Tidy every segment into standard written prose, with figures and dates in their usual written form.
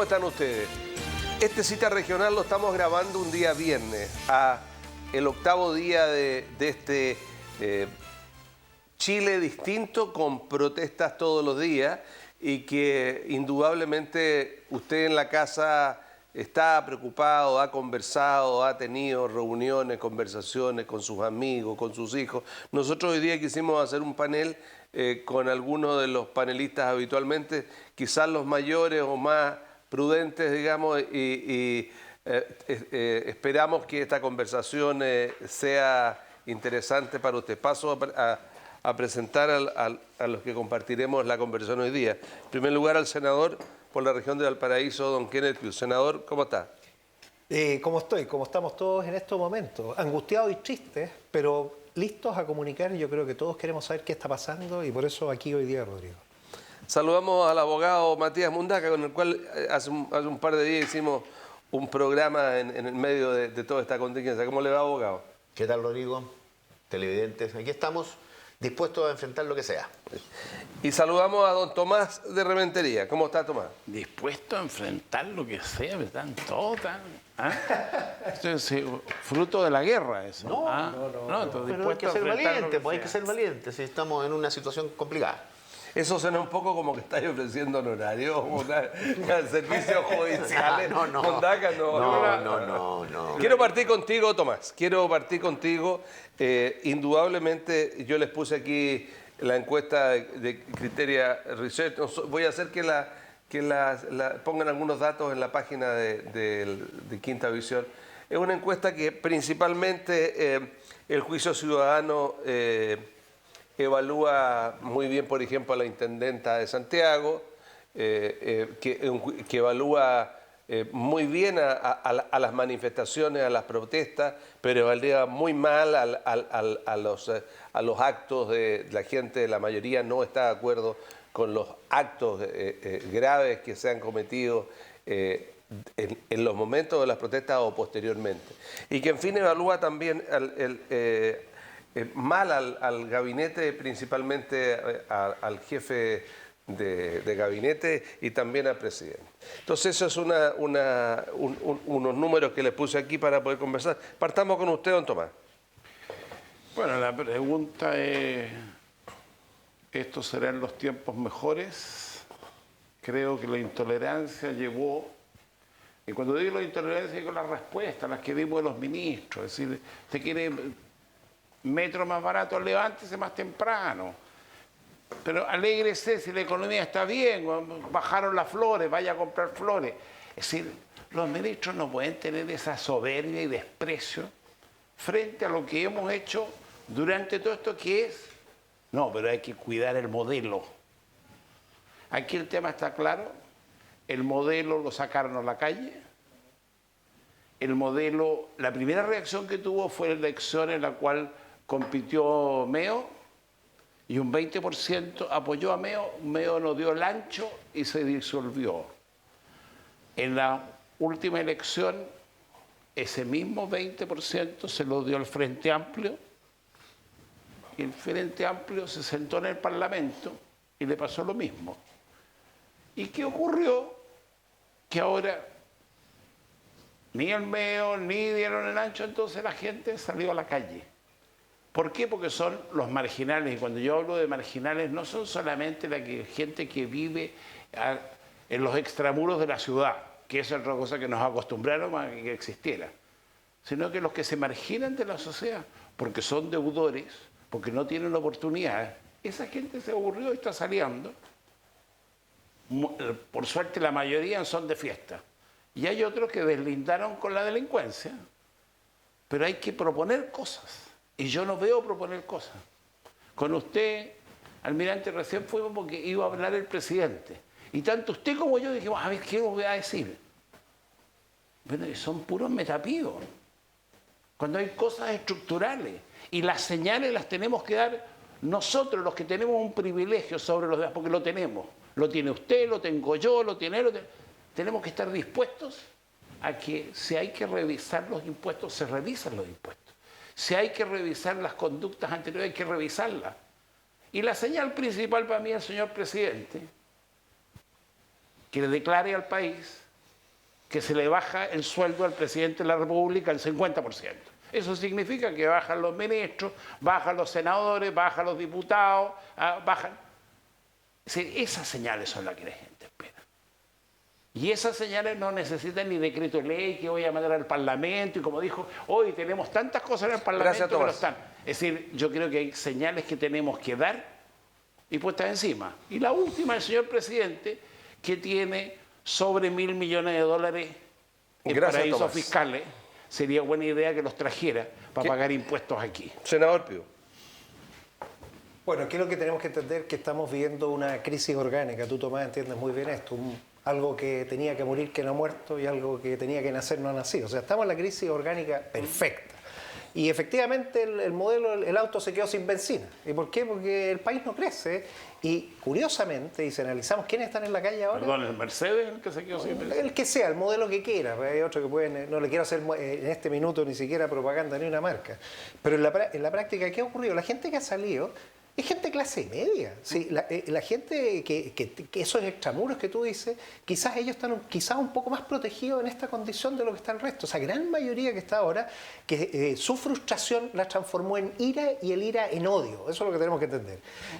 ¿Cómo están ustedes? Este Cita Regional lo estamos grabando un día viernes, el octavo día de este Chile distinto, con protestas todos los días, y que indudablemente usted en la casa está preocupado, ha conversado, ha tenido reuniones, conversaciones con sus amigos, con sus hijos. Nosotros hoy día quisimos hacer un panel con algunos de los panelistas habitualmente, quizás los mayores o más prudentes, digamos, y esperamos que esta conversación sea interesante para usted. Paso a presentar a los que compartiremos la conversación hoy día. En primer lugar, al senador por la región de Valparaíso, don Kenneth Pugh. Senador, ¿cómo está? ¿Cómo estoy? ¿Cómo estamos todos en estos momentos? Angustiados y tristes, pero listos a comunicar. Yo creo que todos queremos saber qué está pasando y por eso aquí hoy día, Rodrigo. Saludamos al abogado Matías Mundaca, con el cual hace un par de días hicimos un programa en el medio de toda esta contingencia. ¿Cómo le va, abogado? ¿Qué tal, Rodrigo? Televidentes, aquí estamos dispuestos a enfrentar lo que sea. Y saludamos a don Tomás de Rementería. ¿Cómo está, Tomás? Dispuesto a enfrentar lo que sea, ¿verdad? Todo tan... Esto es fruto de la guerra, eso. No, entonces, pero hay que ser valiente, pues hay sea. que ser valiente si estamos en una situación complicada. Eso suena un poco como que estáis ofreciendo honorarios o servicios judiciales. No. Mundaca, No. Quiero partir contigo, Tomás. Quiero partir contigo. Indudablemente, yo les puse aquí la encuesta de Criteria Research. Voy a hacer que pongan algunos datos en la página de Quinta Visión. Es una encuesta que principalmente el juicio ciudadano evalúa muy bien, por ejemplo, a la intendenta de Santiago, que evalúa muy bien a las manifestaciones, a las protestas, pero evalúa muy mal a los actos de la gente. La mayoría no está de acuerdo con los actos graves que se han cometido en los momentos de las protestas o posteriormente. Y que, en fin, evalúa también mal al gabinete, principalmente al jefe de gabinete y también al presidente. Entonces, eso es unos números que les puse aquí para poder conversar. Partamos con usted, don Tomás. Bueno, la pregunta es, ¿estos serán los tiempos mejores? Creo que la intolerancia llevó, y cuando digo la intolerancia digo las respuestas, las que dimos de los ministros, es decir, usted quiere metro más barato, levántese más temprano. Pero alégrese si la economía está bien, bajaron las flores, vaya a comprar flores. Es decir, los ministros no pueden tener esa soberbia y desprecio frente a lo que hemos hecho durante todo esto, que es, no, pero hay que cuidar el modelo. Aquí el tema está claro, el modelo lo sacaron a la calle, el modelo, la primera reacción que tuvo fue la elección en la cual compitió Meo y un 20% apoyó a Meo. Meo no dio el ancho y se disolvió. En la última elección, ese mismo 20% se lo dio el Frente Amplio y el Frente Amplio se sentó en el Parlamento y le pasó lo mismo. ¿Y qué ocurrió? Que ahora ni el Meo ni dieron el ancho, entonces la gente salió a la calle. ¿Por qué? Porque son los marginales, y cuando yo hablo de marginales no son solamente la gente que vive en los extramuros de la ciudad, que es otra cosa que nos acostumbraron a que existiera, sino que los que se marginan de la sociedad, porque son deudores, porque no tienen oportunidades. Esa gente se aburrió y está saliendo. Por suerte la mayoría son de fiesta. Y hay otros que deslindaron con la delincuencia, pero hay que proponer cosas. Y yo no veo proponer cosas. Con usted, almirante, recién fuimos porque iba a hablar el presidente. Y tanto usted como yo dijimos, a ver, ¿qué os voy a decir? Bueno, son puros metapidos. Cuando hay cosas estructurales. Y las señales las tenemos que dar nosotros, los que tenemos un privilegio sobre los demás, porque lo tenemos. Lo tiene usted, lo tengo yo, lo tiene él. Tenemos que estar dispuestos a que si hay que revisar los impuestos, se revisan los impuestos. Si hay que revisar las conductas anteriores, hay que revisarlas. Y la señal principal para mí es el señor presidente, que le declare al país que se le baja el sueldo al presidente de la República al 50%. Eso significa que bajan los ministros, bajan los senadores, bajan los diputados, bajan... Es decir, esas señales son las que la gente espera. Y esas señales no necesitan ni decreto de ley que voy a mandar al Parlamento, y como dijo, hoy tenemos tantas cosas en el Parlamento. Gracias, que no Tomás. están. Es decir, yo creo que hay señales que tenemos que dar y puestas encima. Y la última, el señor presidente, que tiene sobre $1.000 millones en Gracias, paraísos Tomás. fiscales. Sería buena idea que los trajera para pagar impuestos aquí. Senador Pío. Bueno, ¿qué es lo que tenemos que entender? Que estamos viviendo una crisis orgánica. Tú, Tomás, entiendes muy bien esto. Algo que tenía que morir que no ha muerto y algo que tenía que nacer no ha nacido. O sea, estamos en la crisis orgánica perfecta. Y efectivamente el modelo, el auto se quedó sin benzina. ¿Y por qué? Porque el país no crece. Y curiosamente, y si analizamos quiénes están en la calle ahora... Perdón, ¿el Mercedes el que se quedó sin benzina? El que sea, el modelo que quiera. Hay otro que pueden... No le quiero hacer en este minuto ni siquiera propaganda ni una marca. Pero en la práctica, ¿qué ha ocurrido? La gente que ha salido es gente clase media. Sí, la gente que esos extramuros que tú dices, quizás ellos están quizás un poco más protegidos en esta condición de lo que está el resto. O sea, gran mayoría que está ahora, que su frustración la transformó en ira y el ira en odio. Eso es lo que tenemos que entender.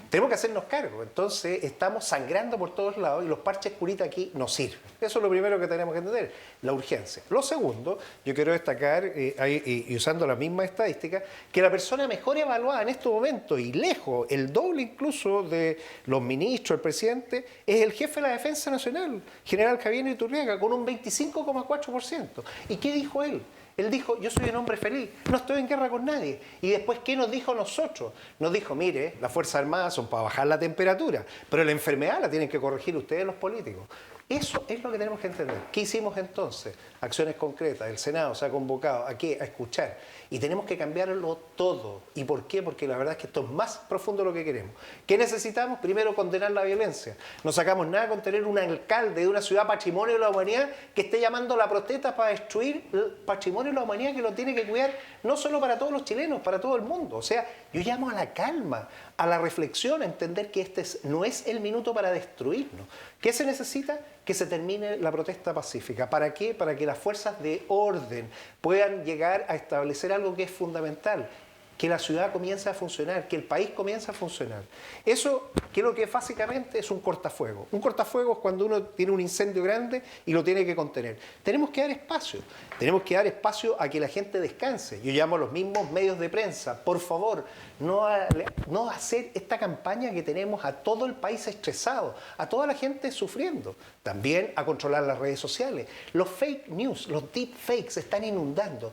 Tenemos que hacernos cargo. Entonces, estamos sangrando por todos lados y los parches curitas aquí no sirven. Eso es lo primero que tenemos que entender, la urgencia. Lo segundo, yo quiero destacar, y usando la misma estadística, que la persona mejor evaluada en este momento y lejos, el doble incluso de los ministros, el presidente, es el jefe de la Defensa Nacional, general Javier Iturriaga, con un 25,4%. ¿Y qué dijo él? Él dijo, yo soy un hombre feliz, no estoy en guerra con nadie. Y después, ¿qué nos dijo a nosotros? Nos dijo, mire, las Fuerzas Armadas son para bajar la temperatura, pero la enfermedad la tienen que corregir ustedes los políticos. Eso es lo que tenemos que entender. ¿Qué hicimos entonces? Acciones concretas. El Senado se ha convocado ¿a qué? A escuchar. Y tenemos que cambiarlo todo. ¿Y por qué? Porque la verdad es que esto es más profundo de lo que queremos. ¿Qué necesitamos? Primero, condenar la violencia. No sacamos nada con tener un alcalde de una ciudad patrimonio de la humanidad que esté llamando a la protesta para destruir el patrimonio de la humanidad que lo tiene que cuidar no solo para todos los chilenos, para todo el mundo. O sea, yo llamo a la calma, a la reflexión, a entender que no es el minuto para destruirnos. ¿Qué se necesita? Que se termine la protesta pacífica. ¿Para qué? Para que las fuerzas de orden puedan llegar a establecer algo que es fundamental, que la ciudad comience a funcionar, que el país comience a funcionar. Eso creo que básicamente es un cortafuegos. Un cortafuegos es cuando uno tiene un incendio grande y lo tiene que contener. Tenemos que dar espacio a que la gente descanse. Yo llamo a los mismos medios de prensa, por favor, no hacer esta campaña que tenemos a todo el país estresado, a toda la gente sufriendo. También a controlar las redes sociales. Los fake news, los deep fakes se están inundando.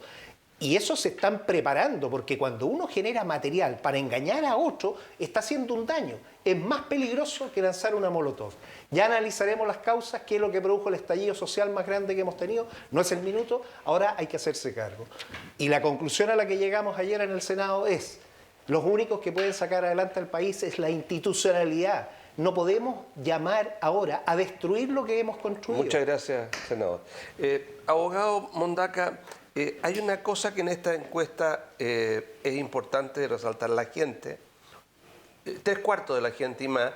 Y eso se están preparando, porque cuando uno genera material para engañar a otro, está haciendo un daño. Es más peligroso que lanzar una molotov. Ya analizaremos las causas, qué es lo que produjo el estallido social más grande que hemos tenido. No es el minuto, ahora hay que hacerse cargo. Y la conclusión a la que llegamos ayer en el Senado es, los únicos que pueden sacar adelante al país es la institucionalidad. No podemos llamar ahora a destruir lo que hemos construido. Muchas gracias, senador. Abogado Mondaca, hay una cosa que en esta encuesta es importante resaltar. La gente, 3/4 de la gente y más,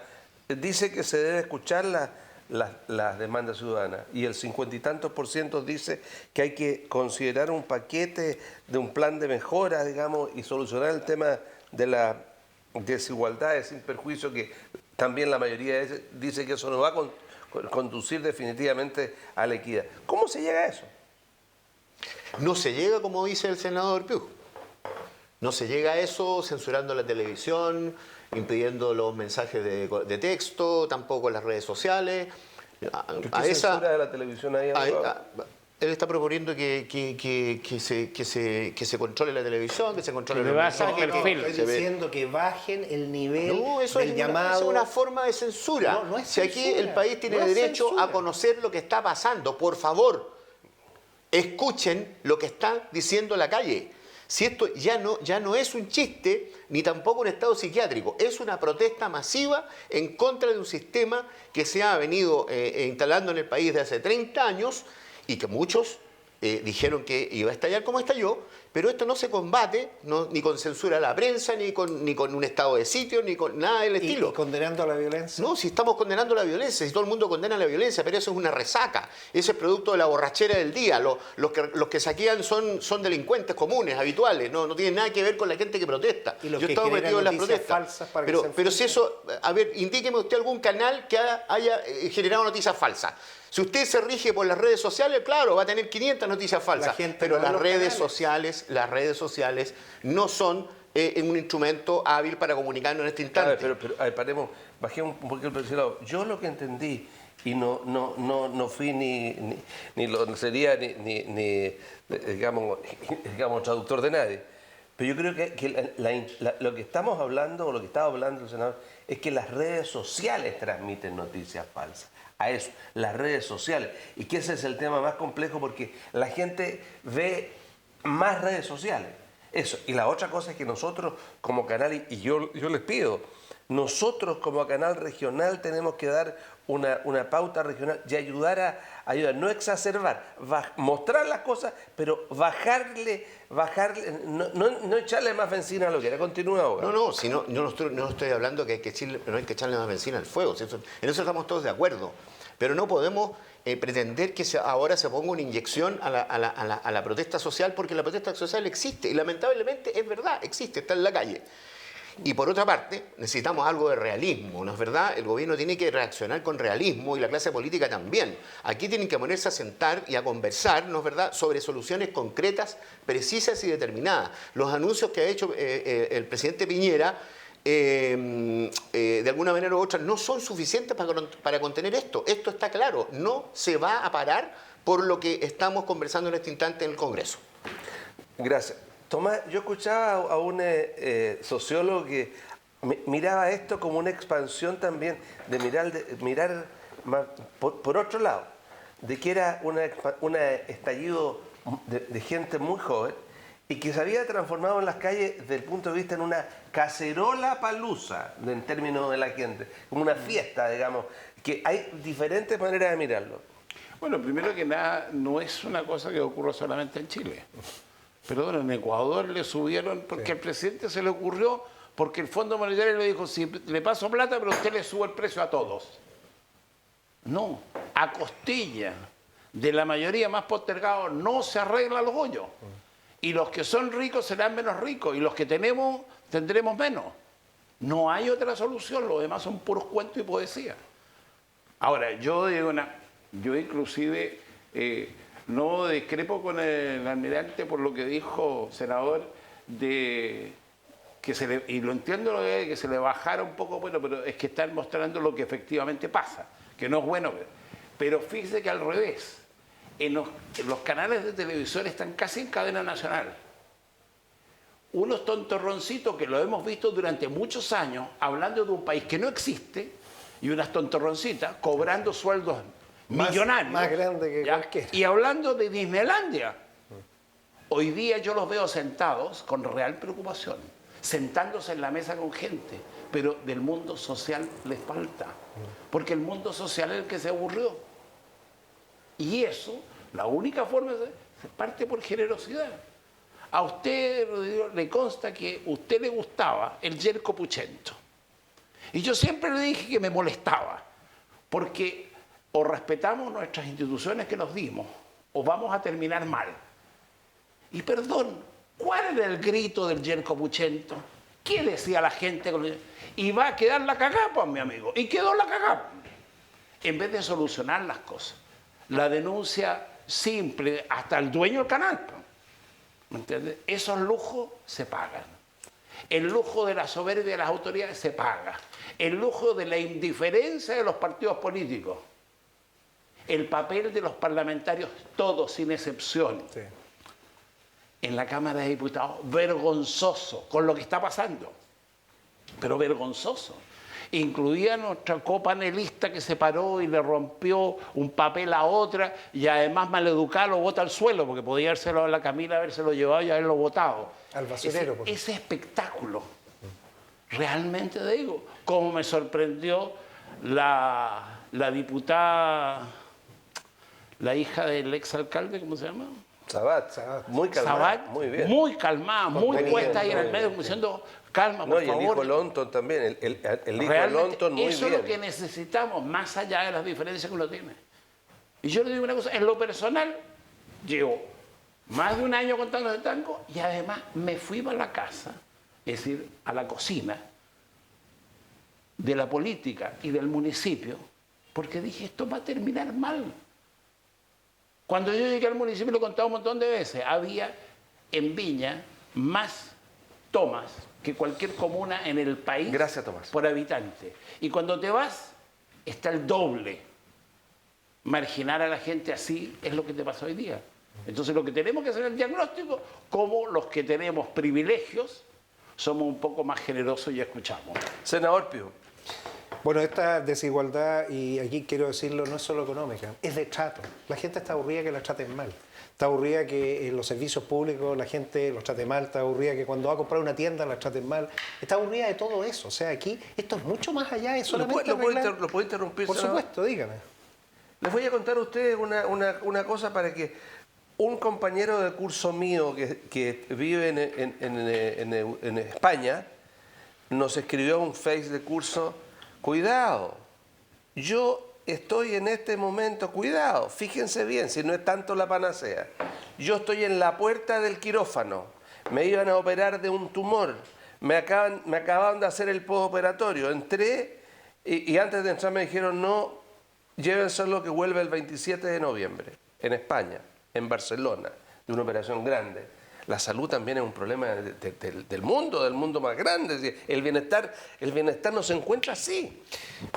dice que se debe escuchar las demandas ciudadanas, y el 50 y tantos % dice que hay que considerar un paquete de un plan de mejora, digamos, y solucionar el tema de la desigualdad sin perjuicio, que también la mayoría dice que eso no va a conducir definitivamente a la equidad. ¿Cómo se llega a eso? No se llega, como dice el senador Piu. No se llega a eso censurando la televisión, impidiendo los mensajes de texto, tampoco las redes sociales. ¿Qué censura de la televisión ahí, abogado? Él está proponiendo que se controle la televisión, que se controle los mensajes. Estoy diciendo que bajen el nivel del llamado. Eso es una forma de censura. No es si aquí censura, el país tiene no es derecho censura. a conocer lo que está pasando, por favor, escuchen lo que está diciendo la calle. Si esto ya no es un chiste, ni tampoco un estado psiquiátrico, es una protesta masiva en contra de un sistema que se ha venido instalando en el país desde hace 30 años y que muchos dijeron que iba a estallar como estalló, pero esto no se combate ni con censura a la prensa, ni con un estado de sitio, ni con nada del estilo. ¿Y condenando a la violencia? No, si estamos condenando la violencia, si todo el mundo condena la violencia, pero eso es una resaca, ese es producto de la borrachera del día. Los que saquean son delincuentes comunes, habituales, no tienen nada que ver con la gente que protesta. ¿Y los Yo he que estado metido en las noticias protestas. falsas para que Pero si eso, a ver, indíqueme usted algún canal que haya generado noticias falsas. Si usted se rige por las redes sociales, claro, va a tener 500 noticias falsas. Pero las redes sociales no son un instrumento hábil para comunicarnos en este instante. Pero a ver, paremos, bajemos un poquito el precio. Yo lo que entendí, y no fui ni lo sería ni digamos traductor de nadie, pero yo creo que lo que estamos hablando, o lo que estaba hablando el senador, es que las redes sociales transmiten noticias falsas. A eso, las redes sociales. Y que ese es el tema más complejo porque la gente ve más redes sociales. Eso. Y la otra cosa es que nosotros como canal, y yo les pido, nosotros como canal regional tenemos que dar una pauta regional y ayudar, no exacerbar, mostrar las cosas, pero bajarle, no echarle más benzina a lo que era. Continúa ahora. No, no estoy hablando que no hay que echarle más benzina al fuego. En eso estamos todos de acuerdo. Pero no podemos pretender que ahora se ponga una inyección a la protesta social, porque la protesta social existe y lamentablemente es verdad, existe, está en la calle. Y por otra parte, necesitamos algo de realismo, ¿no es verdad? El gobierno tiene que reaccionar con realismo y la clase política también. Aquí tienen que ponerse a sentar y a conversar, ¿no es verdad?, sobre soluciones concretas, precisas y determinadas. Los anuncios que ha hecho el presidente Piñera, de alguna manera u otra, no son suficientes para contener esto. Esto está claro, no se va a parar por lo que estamos conversando en este instante en el Congreso. Gracias. Tomás, yo escuchaba a un sociólogo que miraba esto como una expansión también, de mirar más por otro lado, de que era un estallido de gente muy joven y que se había transformado en las calles desde el punto de vista en una cacerola palusa, en términos de la gente, como una fiesta, digamos, que hay diferentes maneras de mirarlo. Bueno, primero que nada, no es una cosa que ocurra solamente en Chile. Pero en Ecuador le subieron porque al presidente se le ocurrió, porque el Fondo Monetario le dijo, si le paso plata, pero usted le sube el precio a todos. No, a costilla de la mayoría más postergados no se arreglan los hoyos. Y los que son ricos serán menos ricos y los que tenemos tendremos menos. No hay otra solución, lo demás son puros cuentos y poesía. Ahora, yo inclusive no discrepo con el almirante por lo que dijo, senador, de que y lo entiendo, que se le bajara un poco, bueno, pero es que están mostrando lo que efectivamente pasa, que no es bueno. Pero fíjese que al revés, los canales de televisión están casi en cadena nacional. Unos tontorroncitos que lo hemos visto durante muchos años, hablando de un país que no existe, y unas tontorroncitas cobrando sueldos millonarios. Más grande que cualquiera. Y hablando de Disneylandia. Hoy día yo los veo sentados con real preocupación, sentándose en la mesa con gente, pero del mundo social les falta, porque el mundo social es el que se aburrió. Y eso, la única forma se parte por generosidad. A usted, Rodrigo, le consta que a usted le gustaba el Yerko Puchento. Y yo siempre le dije que me molestaba, porque o respetamos nuestras instituciones que nos dimos, o vamos a terminar mal. Y perdón, ¿cuál era el grito del Yerko Puchento? ¿Qué decía la gente? Y va a quedar la cagada, pues, mi amigo. Y quedó la cagada. En vez de solucionar las cosas. La denuncia simple, hasta el dueño del canal. ¿Me entiendes? Esos lujos se pagan. El lujo de la soberbia de las autoridades se paga. El lujo de la indiferencia de los partidos políticos. El papel de los parlamentarios, todos sin excepción. Sí. En la Cámara de Diputados, vergonzoso con lo que está pasando. Pero vergonzoso. Incluía nuestra copanelista que se paró y le rompió un papel a otra y además maleducada lo bota al suelo porque podía habérselo a la Camila, habérselo llevado y haberlo botado. Al basurero. Ese espectáculo, realmente digo, como me sorprendió la diputada, la hija del exalcalde, ¿cómo se llama? Sabat, muy calmado, Sabat, muy bien. muy calmada, muy Contenido, puesta ahí en el muy medio, bien. como diciendo, calma, No, por y el favor. hijo Lonton también, el hijo de Realmente, Lonton muy eso bien. es lo que necesitamos, más allá de las diferencias que uno tiene. Y yo le digo una cosa, en lo personal, llevo más de un año contando de tango y además me fui para la casa, es decir, a la cocina de la política y del municipio, porque dije, esto va a terminar mal. Cuando yo llegué al municipio, lo he contado un montón de veces, había en Viña más tomas que cualquier comuna en el país. Gracias, Tomás. Por habitante. Y cuando te vas, está el doble. Marginar a la gente así es lo que te pasa hoy día. Entonces lo que tenemos que hacer es el diagnóstico, como los que tenemos privilegios somos un poco más generosos y escuchamos. Senador Pío, Bueno, esta desigualdad, y aquí quiero decirlo, no es solo económica, es de trato. La gente está aburrida que la traten mal. Está aburrida que en los servicios públicos la gente los trate mal, está aburrida que cuando va a comprar una tienda la traten mal. Está aburrida de todo eso. O sea, aquí esto es mucho más allá de solamente ¿lo puedo arreglar- ¿lo puedo interrumpir, Por senador? supuesto, dígame. Les voy a contar a ustedes una cosa para que un compañero de curso mío que vive en España nos escribió un Face de curso, cuidado, yo estoy en este momento, cuidado, fíjense bien, si no es tanto la panacea, yo estoy en la puerta del quirófano, me iban a operar de un tumor, me acaban de hacer el postoperatorio, entré y antes de entrar me dijeron no, llévense lo que vuelve el 27 de noviembre, en España, en Barcelona, de una operación grande. La salud también es un problema del mundo más grande. Es decir, el bienestar no se encuentra así.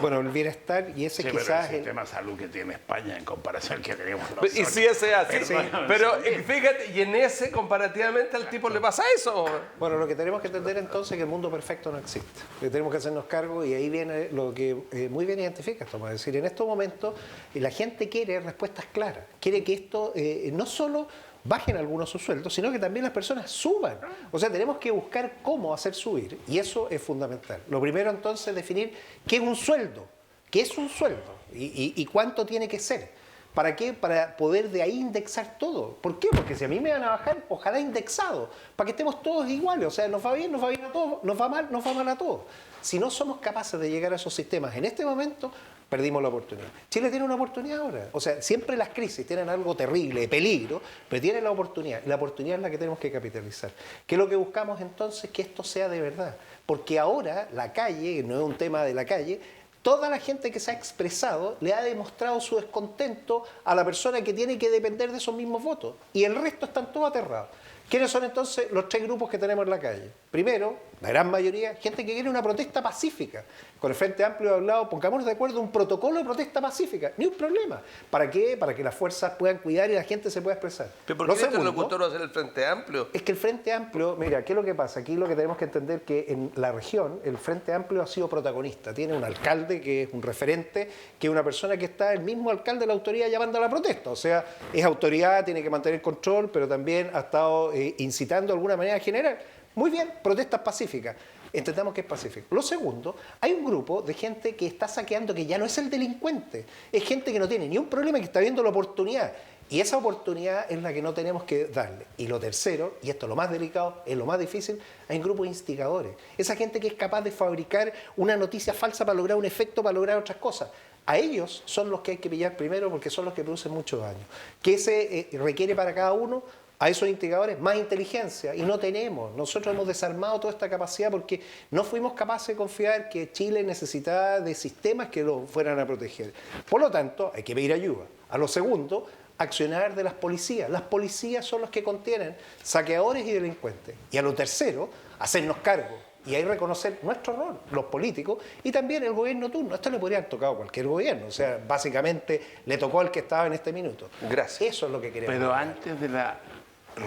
Bueno, el bienestar, y ese Sí, pero quizás... el sistema de salud que tiene España en comparación al que tenemos Y nosotros. sí, ese es así. Perdóname, Pero sí. fíjate, y en ese, comparativamente al tipo le pasa eso. Bueno, lo que tenemos que entender entonces es que el mundo perfecto no existe. Que tenemos que hacernos cargo y ahí viene lo que muy bien identifica, Tomás. Es decir, en estos momentos la gente quiere respuestas claras. Quiere que esto no solo bajen algunos sus sueldos, sino que también las personas suban. O sea, tenemos que buscar cómo hacer subir y eso es fundamental. Lo primero entonces es definir qué es un sueldo, qué es un sueldo y cuánto tiene que ser. ¿Para qué? Para poder de ahí indexar todo. ¿Por qué? Porque si a mí me van a bajar, ojalá indexado, para que estemos todos iguales. O sea, nos va bien a todos, nos va mal a todos. Si no somos capaces de llegar a esos sistemas en este momento, perdimos la oportunidad. Chile tiene una oportunidad ahora. O sea, siempre las crisis tienen algo terrible, de peligro, pero tienen la oportunidad. La oportunidad es la que tenemos que capitalizar. ¿Qué es lo que buscamos entonces? Que esto sea de verdad. Porque ahora la calle, no es un tema de la calle, toda la gente que se ha expresado le ha demostrado su descontento a la persona que tiene que depender de esos mismos votos. Y el resto están todos aterrados. ¿Quiénes son entonces los tres grupos que tenemos en la calle? Primero, la gran mayoría, gente que quiere una protesta pacífica. Con el Frente Amplio he hablado, pongámonos de acuerdo, un protocolo de protesta pacífica. Ni un problema. ¿Para qué? Para que las fuerzas puedan cuidar y la gente se pueda expresar. ¿Pero por Lo qué el segundo, interlocutor va a ser el Frente Amplio? es que el Frente Amplio, mira, ¿qué es lo que pasa? Aquí lo que tenemos que entender es que en la región el Frente Amplio ha sido protagonista. Tiene un alcalde que es un referente, que es una persona que está, el mismo alcalde de la autoridad llamando a la protesta. O sea, es autoridad, tiene que mantener control, pero también ha estado incitando de alguna manera a generar. Muy bien, protestas pacíficas. Entendamos que es pacífico. Lo segundo, hay un grupo de gente que está saqueando, que ya no es el delincuente, es gente que no tiene ni un problema, que está viendo la oportunidad. Y esa oportunidad es la que no tenemos que darle. Y lo tercero, y esto es lo más delicado, es lo más difícil, hay un grupo de instigadores. Esa gente que es capaz de fabricar una noticia falsa para lograr un efecto, para lograr otras cosas. A ellos son los que hay que pillar primero porque son los que producen mucho daño. ¿Qué se requiere para cada uno? A esos instigadores, más inteligencia, y no tenemos. Nosotros hemos desarmado toda esta capacidad porque no fuimos capaces de confiar que Chile necesitaba de sistemas que lo fueran a proteger. Por lo tanto, hay que pedir ayuda. A lo segundo, accionar de las policías. Las policías son los que contienen saqueadores y delincuentes. Y a lo tercero, hacernos cargo. Y ahí reconocer nuestro rol, los políticos, y también el gobierno turno. Esto le podría haber tocado a cualquier gobierno. O sea, básicamente le tocó al que estaba en este minuto. Gracias. Eso es lo que queremos. Pero antes de la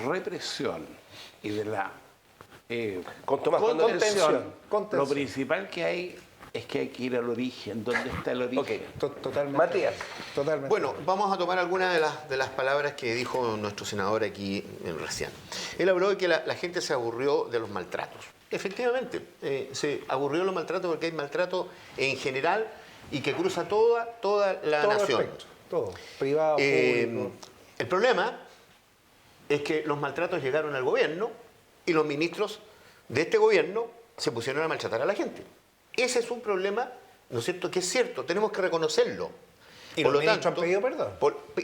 represión y de la Con Tomás, cuando- Contención. lo principal que hay es que hay que ir al origen. ¿Dónde está el origen? Totalmente. Matías. Totalmente. Bueno, vamos a tomar algunas de las palabras que dijo nuestro senador aquí recién. Él habló de que la gente se aburrió de los maltratos. Efectivamente, se aburrió de los maltratos porque hay maltrato en general y que cruza toda la todo nación. respecto, todo, privado, público. El problema es que los maltratos llegaron al gobierno y los ministros de este gobierno se pusieron a maltratar a la gente. Ese es un problema, ¿no es cierto?, que es cierto, tenemos que reconocerlo. Y los ministros han pedido perdón.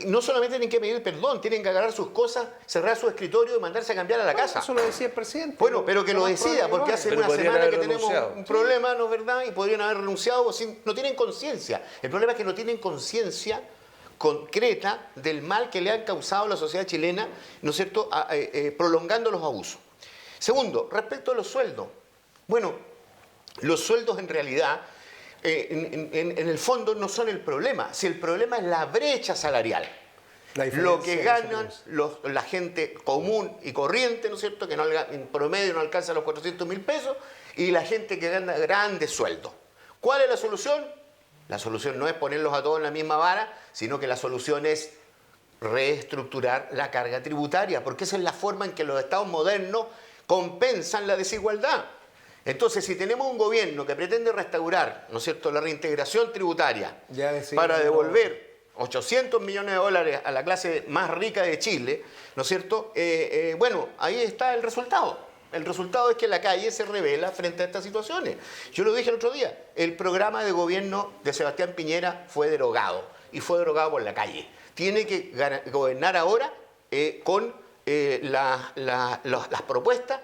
No solamente tienen que pedir perdón, tienen que agarrar sus cosas, cerrar su escritorio y mandarse a cambiar a la casa. Eso lo decía el presidente. Bueno, pero que lo decida, porque hace una semana que tenemos renunciado. un problema, ¿no es verdad? Y podrían haber renunciado, no tienen conciencia. El problema es que no tienen conciencia concreta del mal que le han causado a la sociedad chilena, ¿no es cierto?, prolongando los abusos. Segundo, respecto a los sueldos. Bueno, los sueldos en realidad, en el fondo no son el problema. Si el problema es la brecha salarial. Lo que ganan la gente común y corriente, ¿no es cierto?, que en promedio no alcanza los 400.000 pesos, y la gente que gana grandes sueldos. ¿Cuál es la solución? La solución no es ponerlos a todos en la misma vara, sino que la solución es reestructurar la carga tributaria, porque esa es la forma en que los estados modernos compensan la desigualdad. Entonces, si tenemos un gobierno que pretende restaurar, ¿no es cierto?, la reintegración tributaria para devolver 800 millones de dólares a la clase más rica de Chile, ¿no es cierto?, bueno, ahí está el resultado. El resultado es que la calle se revela frente a estas situaciones. Yo lo dije el otro día, el programa de gobierno de Sebastián Piñera fue derogado, y fue derogado por la calle. Tiene que gobernar ahora con las propuestas,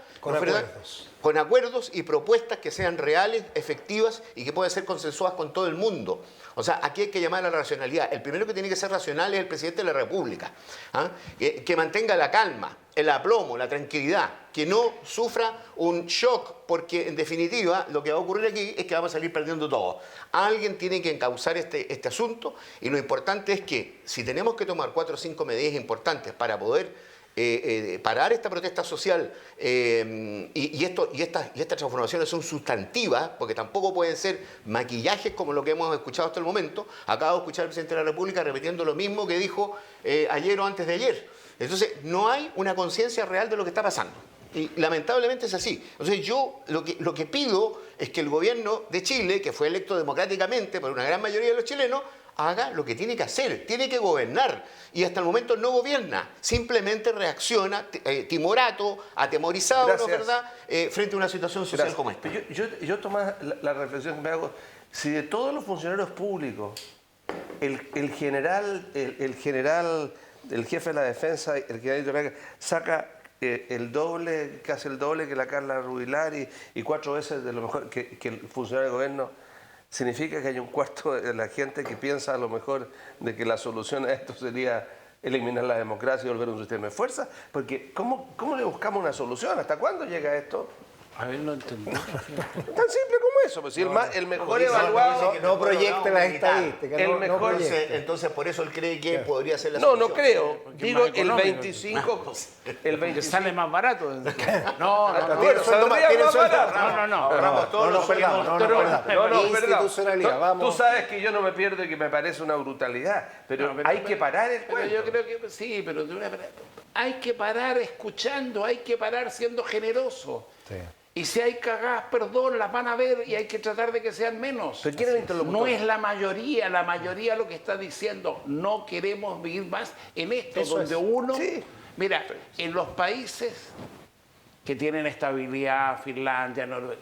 con acuerdos y propuestas que sean reales, efectivas y que puedan ser consensuadas con todo el mundo. O sea, aquí hay que llamar a la racionalidad. El primero que tiene que ser racional es el presidente de la República, ¿ah? Que mantenga la calma, el aplomo, la tranquilidad, que no sufra un shock, porque en definitiva lo que va a ocurrir aquí es que vamos a salir perdiendo todo. Alguien tiene que encauzar este asunto, y lo importante es que si tenemos que tomar 4 o 5 medidas importantes para poder parar esta protesta social, y estas transformaciones son sustantivas, porque tampoco pueden ser maquillajes como lo que hemos escuchado hasta el momento. Acabo de escuchar al presidente de la República repitiendo lo mismo que dijo ayer o antes de ayer. Entonces, no hay una conciencia real de lo que está pasando. Y lamentablemente es así. Entonces, yo lo que pido es que el gobierno de Chile, que fue electo democráticamente por una gran mayoría de los chilenos, haga lo que tiene que hacer, tiene que gobernar, y hasta el momento no gobierna, simplemente reacciona timorato, atemorizado, ¿no es verdad?, frente a una situación social como esta. Yo Tomás, la reflexión que me hago, si de todos los funcionarios públicos, el general, el jefe de la defensa, el general saca el doble, casi el doble que la Carla Rubilar, y 4 veces de lo mejor que el funcionario de gobierno, significa que hay un cuarto de la gente que piensa a lo mejor de que la solución a esto sería eliminar la democracia y volver a un sistema de fuerza, porque ¿cómo le buscamos una solución? ¿Hasta cuándo llega esto? A ver, no entendí. Tan simple como eso, pues si el mejor evaluado... No proyecte las estadísticas. Entonces, por eso él cree que podría ser la No, solución. no creo. Digo, el económico. 25... El 25... Sale más barato. Bueno, Tiene sueldo más barato. Ahorramos todos los perdamos. Institucionalidad, vamos. Tú sabes que yo no me pierdo y que me parece una brutalidad, pero hay que parar el Pero cuento. yo creo que sí, pero hay que parar escuchando, hay que parar siendo generoso. Sí. Y si hay cagadas, perdón, las van a ver, y hay que tratar de que sean menos. ¿Pero quién es el interlocutor? No es la mayoría lo que está diciendo, no queremos vivir más en esto, Eso donde es. uno... Sí. Mira, en los países que tienen estabilidad, Finlandia, Noruega,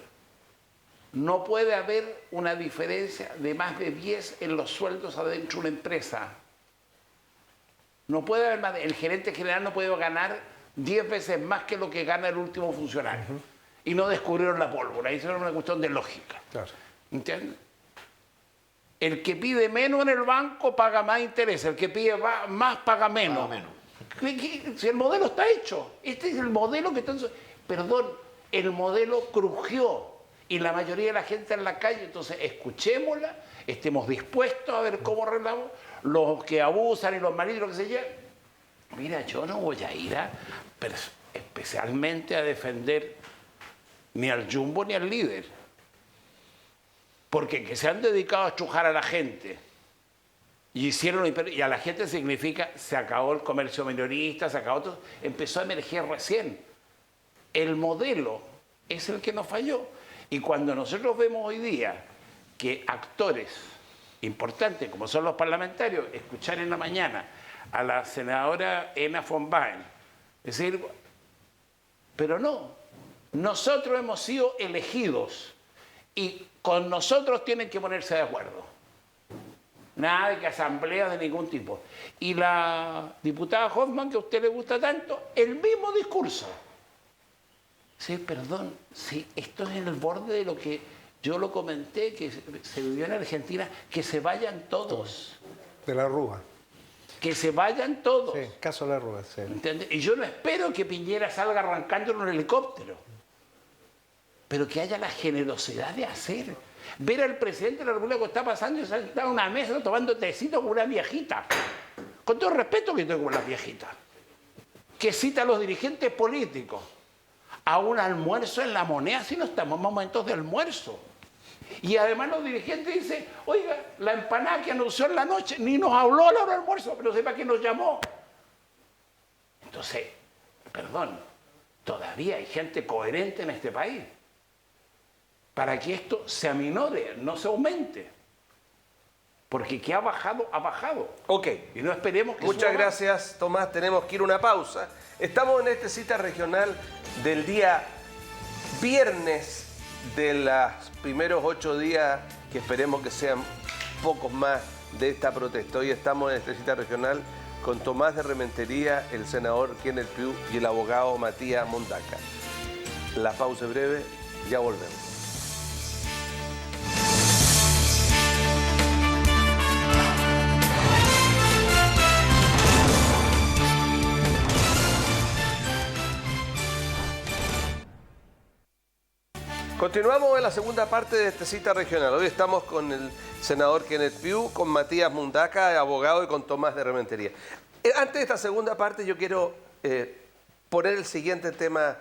no puede haber una diferencia de más de 10 en los sueldos adentro de una empresa. No puede haber más. El gerente general no puede ganar 10 veces más que lo que gana el último funcionario. Y no descubrieron la pólvora. Eso era una cuestión de lógica. Claro. ¿Entiendes? El que pide menos en el banco paga más interés. El que pide más paga menos. Si el modelo está hecho. Este es el modelo que está... Perdón, el modelo crujió. Y la mayoría de la gente en la calle. Entonces, escuchémosla, estemos dispuestos a ver cómo arreglamos. Los que abusan y los malignos que se llevan. Mira, yo no voy a ir especialmente a defender ni al Jumbo ni al líder. Porque que se han dedicado a estrujar a la gente y a la gente significa se acabó el comercio minorista, se acabó todo, empezó a emerger recién. El modelo es el que nos falló. Y cuando nosotros vemos hoy día que actores importantes, como son los parlamentarios, escuchar en la mañana a la senadora Ena von Baen Es decir, pero no, nosotros hemos sido elegidos y con nosotros tienen que ponerse de acuerdo. Nada de que asamblea de ningún tipo. Y la diputada Hoffman, que a usted le gusta tanto, el mismo discurso. Sí, perdón, sí, esto es en el borde de lo que yo lo comenté, que se vivió en Argentina, que se vayan todos. De la Rúa. Que se vayan todos. Sí, caso de la Rúa, sí. ¿Entiendes? Y yo no espero que Piñera salga arrancando en un helicóptero, pero que haya la generosidad de hacer. Ver al presidente de la República que está pasando y se está en una mesa tomando tecito con una viejita. Con todo el respeto que tengo con las viejitas. Que cita a los dirigentes políticos a un almuerzo en La Moneda, si no estamos en momentos de almuerzo. Y además los dirigentes dicen, oiga, la empanada que anunció en la noche, ni nos habló a la hora del almuerzo, pero sepa que nos llamó. Entonces, perdón, todavía hay gente coherente en este país para que esto se aminore, no se aumente. Porque que ha bajado, ha bajado. Ok. Y no esperemos que Muchas suba más. gracias, Tomás. Tenemos que ir a una pausa. Estamos en esta cita regional del día viernes de los primeros 8 días, que esperemos que sean pocos más de esta protesta. Hoy estamos en esta cita regional con Tomás de Rementería, el senador Kenneth Pugh y el abogado Matías Mundaca. La pausa es breve, ya volvemos. Continuamos en la segunda parte de esta cita regional. Hoy estamos con el senador Kenneth Pugh, con Matías Mundaca, abogado, y con Tomás de Rementería. Antes de esta segunda parte yo quiero poner el siguiente tema.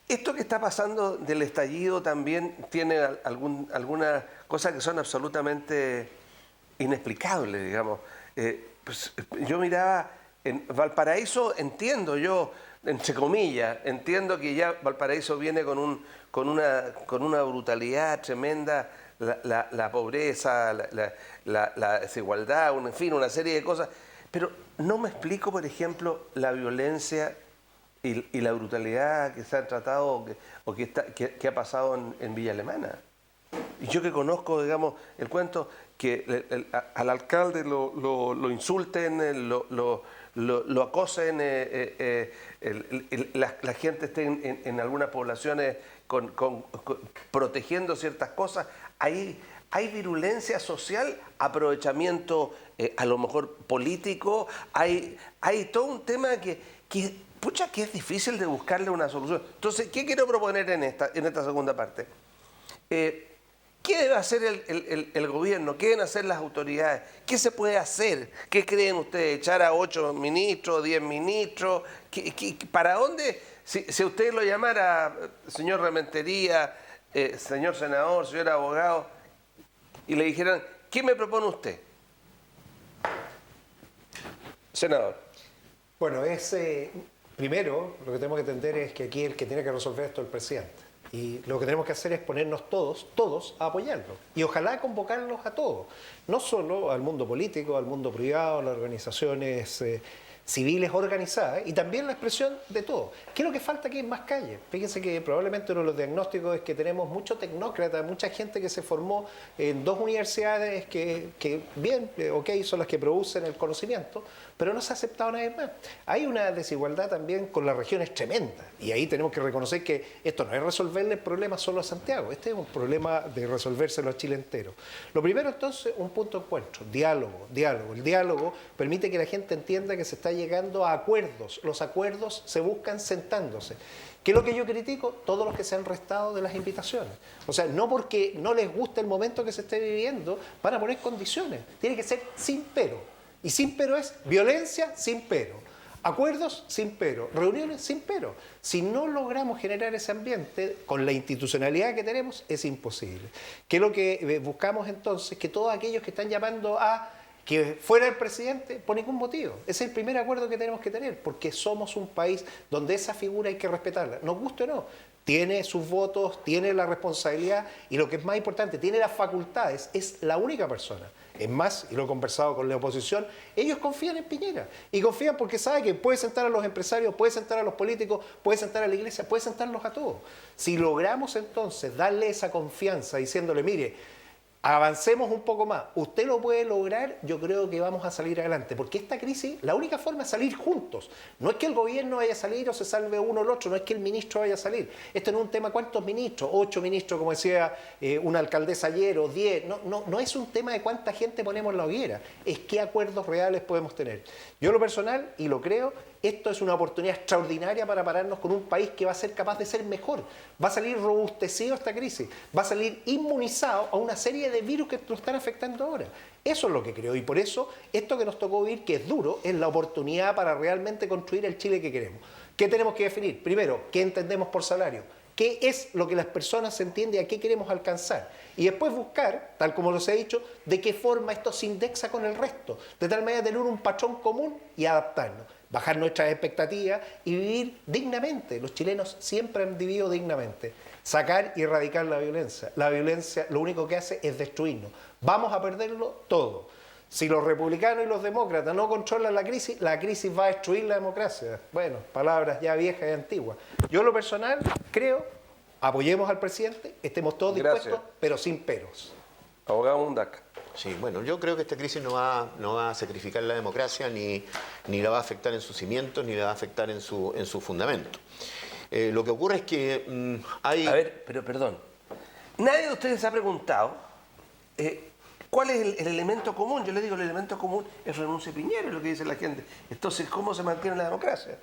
Esto que está pasando del estallido también tiene algunas cosas que son absolutamente inexplicables, digamos. Pues, yo miraba en Valparaíso, entiendo yo, entre comillas, entiendo que ya Valparaíso viene con una brutalidad tremenda, la pobreza, la desigualdad, en fin, una serie de cosas, pero no me explico, por ejemplo, la violencia y la brutalidad que se ha tratado o que ha pasado en Villa Alemana. Y yo que conozco, digamos, el cuento, que al alcalde lo insulten, lo acosen, la gente esté en algunas poblaciones protegiendo ciertas cosas. Hay virulencia social, aprovechamiento a lo mejor político, hay todo un tema que es difícil de buscarle una solución. Entonces, ¿qué quiero proponer en esta segunda parte? ¿Qué debe hacer el gobierno? ¿Qué deben hacer las autoridades? ¿Qué se puede hacer? ¿Qué creen ustedes? ¿Echar a 8 ministros, 10 ministros? ¿Para dónde? Si usted lo llamara, señor Rementería, señor senador, señor abogado, y le dijeran, ¿qué me propone usted? Senador. Bueno, primero lo que tenemos que entender es que aquí el que tiene que resolver esto es el presidente. Y lo que tenemos que hacer es ponernos todos a apoyarlo. Y ojalá convocarlos a todos. No solo al mundo político, al mundo privado, a las organizaciones civiles organizadas y también la expresión de todo. ¿Qué es lo que falta aquí en más calle? Fíjense que probablemente uno de los diagnósticos es que tenemos mucho tecnócrata, mucha gente que se formó en 2 universidades que bien, son las que producen el conocimiento, pero no se ha aceptado nadie más. Hay una desigualdad también con las regiones tremenda y ahí tenemos que reconocer que esto no es resolverle el problema solo a Santiago, este es un problema de resolvérselo a Chile entero. Lo primero entonces, un punto de encuentro, diálogo. El diálogo permite que la gente entienda que se está llegando a acuerdos, los acuerdos se buscan sentándose. ¿Qué es lo que yo critico? Todos los que se han restado de las invitaciones. O sea, no porque no les guste el momento que se esté viviendo, van a poner condiciones. Tiene que ser sin pero. Y sin pero es violencia sin pero. Acuerdos sin pero. Reuniones sin pero. Si no logramos generar ese ambiente, con la institucionalidad que tenemos, es imposible. ¿Qué es lo que buscamos entonces? Que todos aquellos que están llamando a que fuera el presidente, por ningún motivo. Ese es el primer acuerdo que tenemos que tener, porque somos un país donde esa figura hay que respetarla, nos guste o no. Tiene sus votos, tiene la responsabilidad y lo que es más importante, tiene las facultades, es la única persona Es más, y lo he conversado con la oposición, ellos confían en Piñera. Y confían porque saben que puede sentar a los empresarios, puede sentar a los políticos, puede sentar a la iglesia, puede sentarlos a todos. Si logramos entonces darle esa confianza diciéndole, mire, avancemos un poco más, usted lo puede lograr, yo creo que vamos a salir adelante, porque esta crisis, la única forma es salir juntos. No es que el gobierno vaya a salir o se salve uno o el otro, no es que el ministro vaya a salir. Esto no es un tema, ¿cuántos ministros? 8 ministros, como decía una alcaldesa ayer, o 10. No es un tema de cuánta gente ponemos en la hoguera, es qué acuerdos reales podemos tener. Yo lo personal, y lo creo, esto es una oportunidad extraordinaria para pararnos con un país que va a ser capaz de ser mejor. Va a salir robustecido esta crisis, va a salir inmunizado a una serie de virus que nos están afectando ahora. Eso es lo que creo y por eso esto que nos tocó vivir, que es duro, es la oportunidad para realmente construir el Chile que queremos. ¿Qué tenemos que definir? Primero, ¿qué entendemos por salario? ¿Qué es lo que las personas entienden y a qué queremos alcanzar? Y después buscar, tal como los he dicho, de qué forma esto se indexa con el resto, de tal manera tener un patrón común y adaptarnos. Bajar nuestras expectativas y vivir dignamente. Los chilenos siempre han vivido dignamente. Sacar y erradicar la violencia. La violencia lo único que hace es destruirnos. Vamos a perderlo todo. Si los republicanos y los demócratas no controlan la crisis va a destruir la democracia. Bueno, palabras ya viejas y antiguas. Yo en lo personal creo, apoyemos al presidente, estemos todos dispuestos, pero sin peros. Abogado Mundaca. Sí, bueno, yo creo que esta crisis no va a sacrificar la democracia, ni la va a afectar en sus cimientos, ni la va a afectar en su fundamento. Lo que ocurre es que hay... A ver, pero perdón. Nadie de ustedes ha preguntado cuál es el elemento común. Yo le digo, el elemento común es renuncia a Piñera, es lo que dice la gente. Entonces, ¿cómo se mantiene la democracia?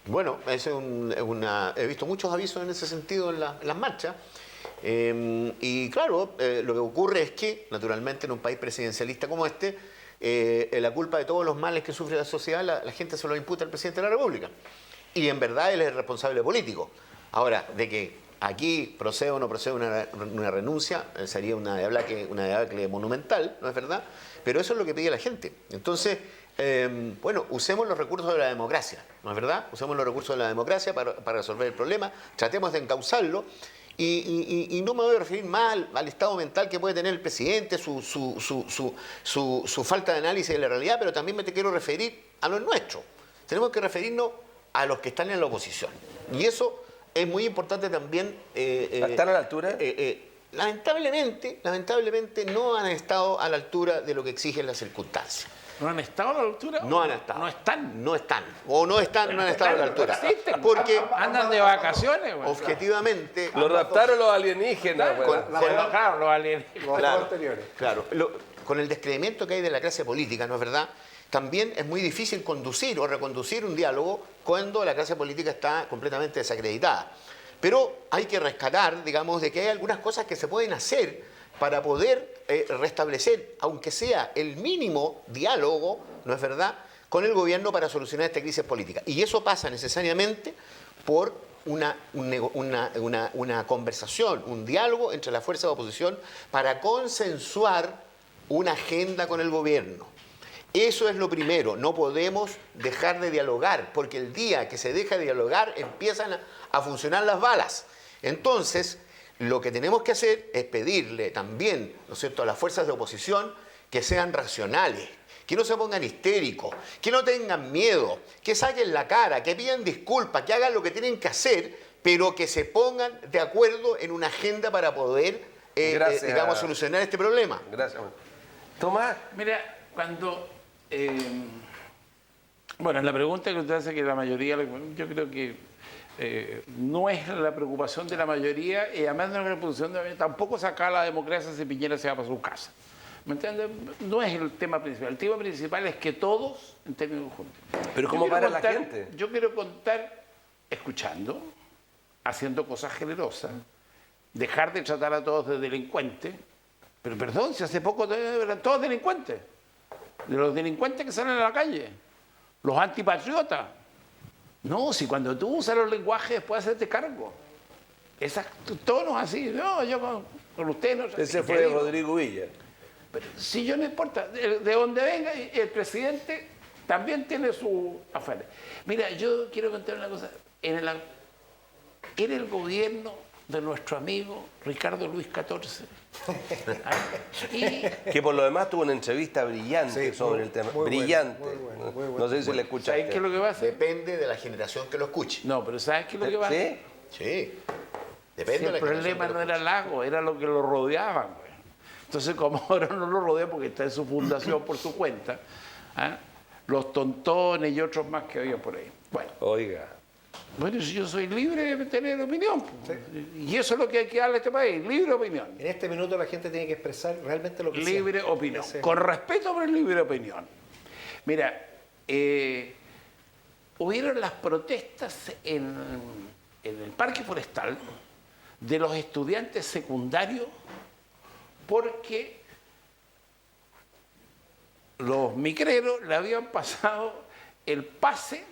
Bueno, he visto muchos avisos en ese sentido en las marchas. Y claro, lo que ocurre es que, naturalmente, en un país presidencialista como este, la culpa de todos los males que sufre la sociedad, la gente se lo imputa al presidente de la República. Y en verdad él es el responsable político. Ahora, de que aquí procede o no procede una renuncia, sería una debacle monumental, ¿no es verdad? Pero eso es lo que pide la gente. Entonces, bueno, usemos los recursos de la democracia, ¿no es verdad? Usemos los recursos de la democracia para resolver el problema, tratemos de encauzarlo. Y no me voy a referir más al estado mental que puede tener el presidente, su falta de análisis de la realidad, pero también me te quiero referir a lo nuestro. Tenemos que referirnos a los que están en la oposición. Y eso es muy importante también. ¿Están a la altura? Lamentablemente no han estado a la altura de lo que exigen las circunstancias. ¿No han estado a la altura? No han estado. ¿No están? No están. O no han estado a la altura. Porque andan de vacaciones, güey. Objetivamente... Lo raptaron los alienígenas, güey. Claro, los alienígenas. Claro. Con el descreimiento que hay de la clase política, ¿no es verdad? También es muy difícil conducir o reconducir un diálogo cuando la clase política está completamente desacreditada. Pero hay que rescatar, digamos, de que hay algunas cosas que se pueden hacer para poder restablecer, aunque sea el mínimo diálogo, ¿no es verdad?, con el gobierno para solucionar esta crisis política. Y eso pasa necesariamente por una conversación, un diálogo entre las fuerzas de oposición para consensuar una agenda con el gobierno. Eso es lo primero, no podemos dejar de dialogar, porque el día que se deja de dialogar empiezan a funcionar las balas. Entonces, lo que tenemos que hacer es pedirle también, ¿no es cierto?, a las fuerzas de oposición que sean racionales, que no se pongan histéricos, que no tengan miedo, que saquen la cara, que pidan disculpas, que hagan lo que tienen que hacer, pero que se pongan de acuerdo en una agenda para poder, digamos, solucionar este problema. Gracias. Tomás. Mira, cuando... bueno, la pregunta que usted hace que la mayoría, yo creo que no es la preocupación de la mayoría y además no es la preocupación de tampoco sacar la democracia si Piñera se va para su casa. ¿Me entiendes? No es el tema principal. El tema principal es que todos, en términos juntos. Pero ¿cómo para la gente? Yo quiero contar escuchando, haciendo cosas generosas, dejar de tratar a todos de delincuentes. Pero perdón, si hace poco eran todos delincuentes. De los delincuentes que salen a la calle, los antipatriotas. No, si cuando tú usas los lenguajes después hacerte cargo. Esos tonos así, no, yo con usted no sé. Ese fue Rodrigo Villa. Pero si yo no importa, de donde venga, el presidente también tiene su afán. Mira, yo quiero contar una cosa. En el gobierno de nuestro amigo Ricardo Luis XIV. Y Que por lo demás tuvo una entrevista brillante Sí, sobre muy- el tema. muy buena, Brillante. muy buena, muy buena. No sé si la ¿sabes escuchaste. qué es lo que pasa? Depende de la generación que lo escuche. No, pero ¿sabes qué es lo que pasa? ¿Sí? Sí. Depende Si de el la generación problema que no lo era Lago, era lo que lo rodeaban. Güey. Entonces, como ahora no lo rodea porque está en su fundación por su cuenta, ¿ah? Los tontones y otros más que había por ahí. Oiga. Bueno, si yo soy libre de tener opinión. Y eso es lo que hay que darle a este país, libre opinión. En este minuto la gente tiene que expresar realmente lo que Libre siente. opinión. Ese- Con respeto por el libre opinión. Mira, hubieron las protestas en el Parque Forestal de los estudiantes secundarios porque los micreros le habían pasado el pase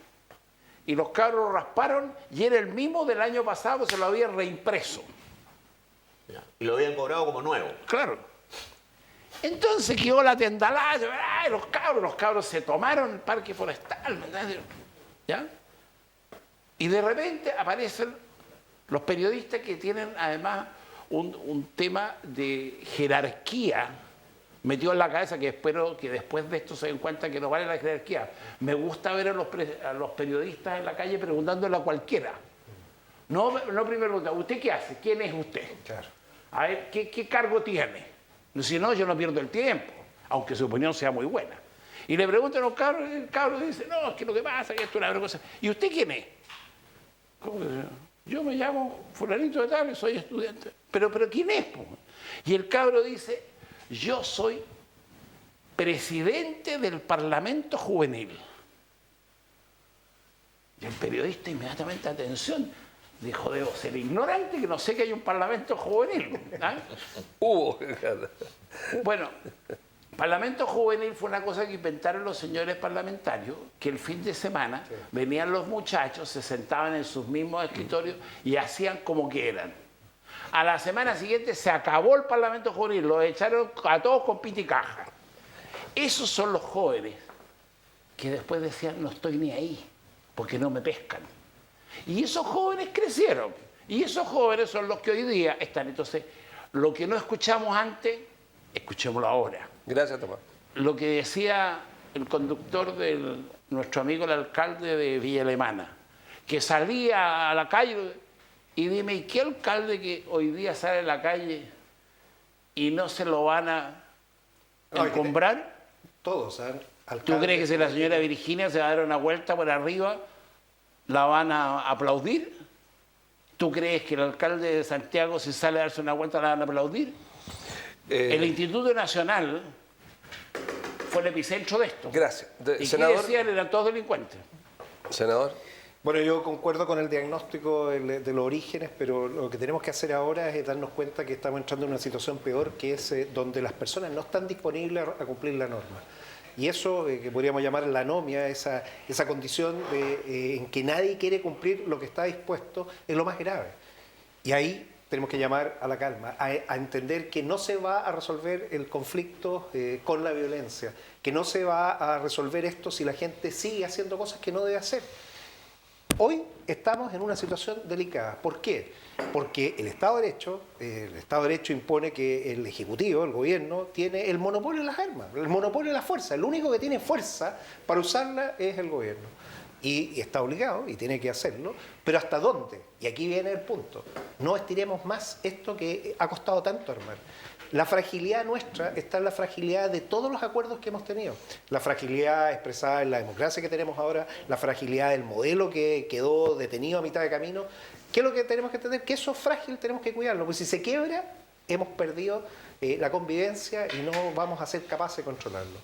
y los cabros rasparon y era el mismo del año pasado, se lo habían reimpreso. Ya. Y lo habían cobrado como nuevo. Claro. Entonces quedó la tendalada, ¡ay, los cabros se tomaron el Parque Forestal, ¿me entiendes? ¿Ya? Y de repente aparecen los periodistas que tienen además un tema de jerarquía metido en la cabeza, que espero que después de esto se den cuenta que no vale la jerarquía. Me gusta ver a los periodistas en la calle preguntándole a cualquiera. No primero preguntar, ¿usted qué hace? ¿Quién es usted? Claro. A ver, ¿qué cargo tiene? Si no, yo no pierdo el tiempo, aunque su opinión sea muy buena. Y le preguntan a los cabros, y el cabro dice, no, es que lo que pasa es que esto es una vergüenza. ¿Y usted quién es? ¿Cómo que se llama? Yo me llamo fulanito de tal y soy estudiante. Pero ¿quién es? Po? Y el cabro dice, yo soy presidente del Parlamento Juvenil. Y el periodista inmediatamente, atención, dijo, debo ser ignorante que no sé que hay un Parlamento Juvenil. ¿Ah? Hubo. Bueno, Parlamento Juvenil fue una cosa que inventaron los señores parlamentarios, que el fin de semana venían los muchachos, se sentaban en sus mismos escritorios y hacían como que eran. A la semana siguiente se acabó el Parlamento Juvenil, los echaron a todos con pita y caja. Esos son los jóvenes que después decían, no estoy ni ahí, porque no me pescan. Y esos jóvenes crecieron. Y esos jóvenes son los que hoy día están. Entonces, lo que no escuchamos antes, escuchémoslo ahora. Gracias, Tomás. Lo que decía el conductor de nuestro amigo el alcalde de Villa Alemana, que salía a la calle y dime, ¿y qué alcalde que hoy día sale a la calle y no se lo van a encumbrar? Todos, ¿saben? ¿Tú crees que si la señora Virginia se va a dar una vuelta por arriba, la van a aplaudir? ¿Tú crees que el alcalde de Santiago, si sale a darse una vuelta, la van a aplaudir? El Instituto Nacional fue el epicentro de esto. Gracias. ¿Y Senador. qué decían? Eran todos delincuentes. Senador. Bueno, yo concuerdo con el diagnóstico de los orígenes, pero lo que tenemos que hacer ahora es darnos cuenta que estamos entrando en una situación peor, que es donde las personas no están disponibles a cumplir la norma. Y eso, que podríamos llamar la anomia, esa condición en que nadie quiere cumplir lo que está dispuesto, es lo más grave. Y ahí tenemos que llamar a la calma, a entender que no se va a resolver el conflicto con la violencia, que no se va a resolver esto si la gente sigue haciendo cosas que no debe hacer. Hoy estamos en una situación delicada. ¿Por qué? Porque el Estado de Derecho impone que el Ejecutivo, el Gobierno, tiene el monopolio de las armas, el monopolio de la fuerza. El único que tiene fuerza para usarla es el Gobierno. Y está obligado y tiene que hacerlo, pero ¿hasta dónde? Y aquí viene el punto. No estiremos más esto que ha costado tanto armar. La fragilidad nuestra está en la fragilidad de todos los acuerdos que hemos tenido. La fragilidad expresada en la democracia que tenemos ahora, la fragilidad del modelo que quedó detenido a mitad de camino. ¿Qué es lo que tenemos que entender? Que eso es frágil, tenemos que cuidarlo, porque si se quiebra, hemos perdido la convivencia y no vamos a ser capaces de controlarlo.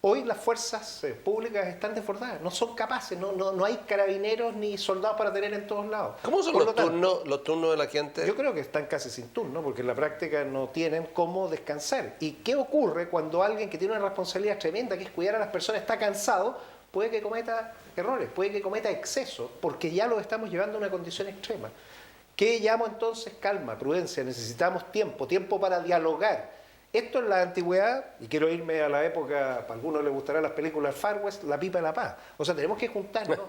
Hoy las fuerzas públicas están desbordadas, no son capaces, no hay carabineros ni soldados para tener en todos lados. ¿Cómo son Por los lo tanto, turnos de la gente? yo creo que están casi sin turno, porque en la práctica no tienen cómo descansar. ¿Y qué ocurre cuando alguien que tiene una responsabilidad tremenda, que es cuidar a las personas, está cansado? Puede que cometa errores, puede que cometa excesos, porque ya lo estamos llevando a una condición extrema. ¿Qué llamo entonces? Calma, prudencia, necesitamos tiempo para dialogar. Esto en la antigüedad, y quiero irme a la época, para algunos les gustarán las películas Far West, la pipa de la paz. O sea, tenemos que juntarnos.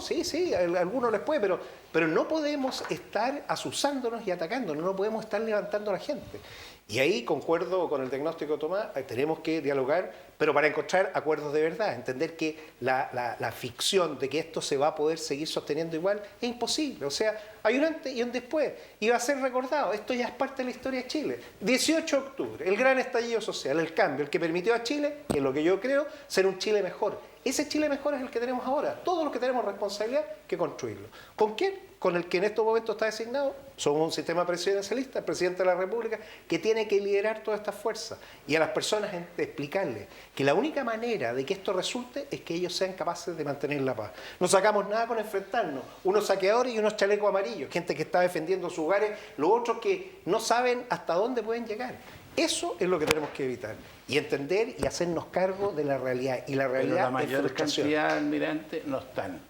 Sí, a algunos les puede, pero no podemos estar asusándonos y atacándonos, no podemos estar levantando a la gente. Y ahí concuerdo con el diagnóstico de Tomás, tenemos que dialogar, pero para encontrar acuerdos de verdad, entender que la ficción de que esto se va a poder seguir sosteniendo igual es imposible. O sea, hay un antes y un después, y va a ser recordado. Esto ya es parte de la historia de Chile. 18 de octubre, el gran estallido social, el cambio, el que permitió a Chile, que es lo que yo creo, ser un Chile mejor. Ese Chile mejor es el que tenemos ahora. Todos los que tenemos responsabilidad que construirlo. ¿Con quién? Con el que en estos momentos está designado. Somos un sistema presidencialista, el presidente de la República, que tiene que liderar todas estas fuerzas. Y a las personas explicarles que la única manera de que esto resulte es que ellos sean capaces de mantener la paz. No sacamos nada con enfrentarnos. Unos saqueadores y unos chalecos amarillos, gente que está defendiendo sus hogares, los otros que no saben hasta dónde pueden llegar. Eso es lo que tenemos que evitar. Y entender y hacernos cargo de la realidad. Y la realidad Pero la mayor es frustración. cantidad de almirantes no están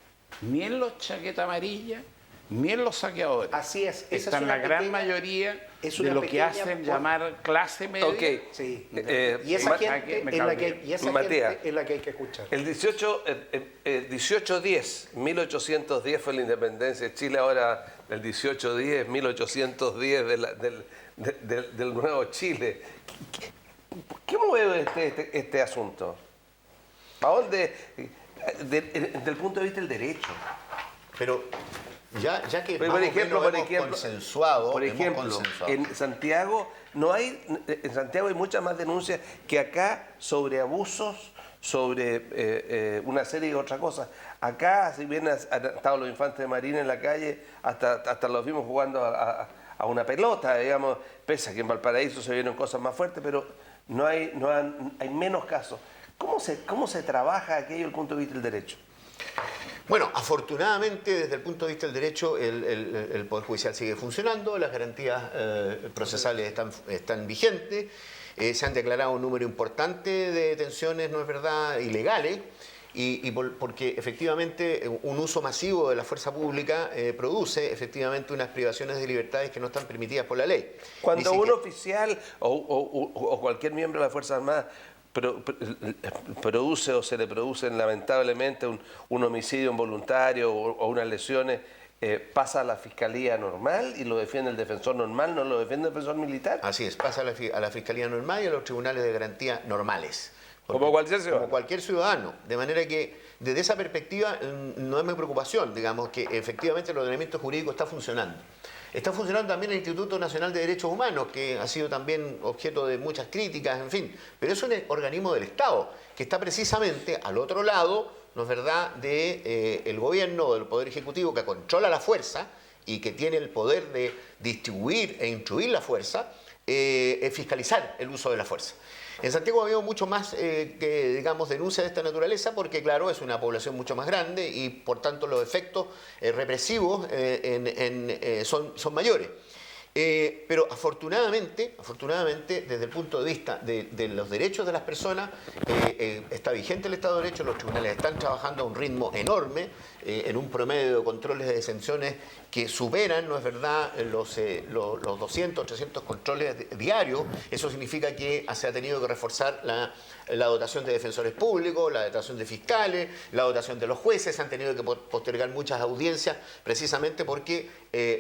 ni en los chaquetas amarillas, ni en los saqueadores. Así es. Esa Están es la una gran pequeña- mayoría es de una lo que pequeña hacen llamar clase media. Ok. Sí. Eh, Y esa Ma- gente me es la cambié. que, y esa Matías. gente es la que hay que escuchar. El 1810 fue la independencia de Chile, ahora el 1810, 1810 del nuevo Chile. ¿Qué mueve este asunto? ¿A dónde? Desde el punto de vista del derecho. Pero ya que Por más o ejemplo, menos hemos consensuado, por ejemplo, en Santiago en Santiago hay muchas más denuncias que acá sobre abusos, sobre una serie de otras cosas. Acá, si bien han estado los infantes de Marina en la calle, hasta los vimos jugando a una pelota, digamos, pese a que en Valparaíso se vieron cosas más fuertes, pero hay menos casos. ¿Cómo se trabaja aquello desde el punto de vista del derecho? Bueno, afortunadamente desde el punto de vista del derecho el Poder Judicial sigue funcionando, las garantías procesales están vigentes, se han declarado un número importante de detenciones, no es verdad, ilegales, porque efectivamente un uso masivo de la fuerza pública produce efectivamente unas privaciones de libertades que no están permitidas por la ley. Cuando un oficial o cualquier miembro de las Fuerzas Armadas produce o se le producen lamentablemente un homicidio involuntario o unas lesiones, pasa a la fiscalía normal y lo defiende el defensor normal, no lo defiende el defensor militar. Así es, pasa a la fiscalía normal y a los tribunales de garantía normales. Como cualquier ciudadano. Como cualquier ciudadano. De manera que desde esa perspectiva no es mi preocupación, digamos que efectivamente el ordenamiento jurídico está funcionando. Está funcionando también el Instituto Nacional de Derechos Humanos, que ha sido también objeto de muchas críticas, en fin. Pero es un organismo del Estado, que está precisamente al otro lado, ¿no es verdad?, del gobierno o del Poder Ejecutivo, que controla la fuerza y que tiene el poder de distribuir e instruir la fuerza, fiscalizar el uso de la fuerza. En Santiago ha habido mucho más que, digamos, denuncias de esta naturaleza porque, claro, es una población mucho más grande y, por tanto, los efectos represivos son mayores. Pero afortunadamente, desde el punto de vista de los derechos de las personas, está vigente el Estado de Derecho, los tribunales están trabajando a un ritmo enorme, en un promedio de controles de detenciones que superan, ¿no es verdad?, los 200, 300 controles diarios. Eso significa que se ha tenido que reforzar la dotación de defensores públicos, la dotación de fiscales, la dotación de los jueces. Se han tenido que postergar muchas audiencias precisamente porque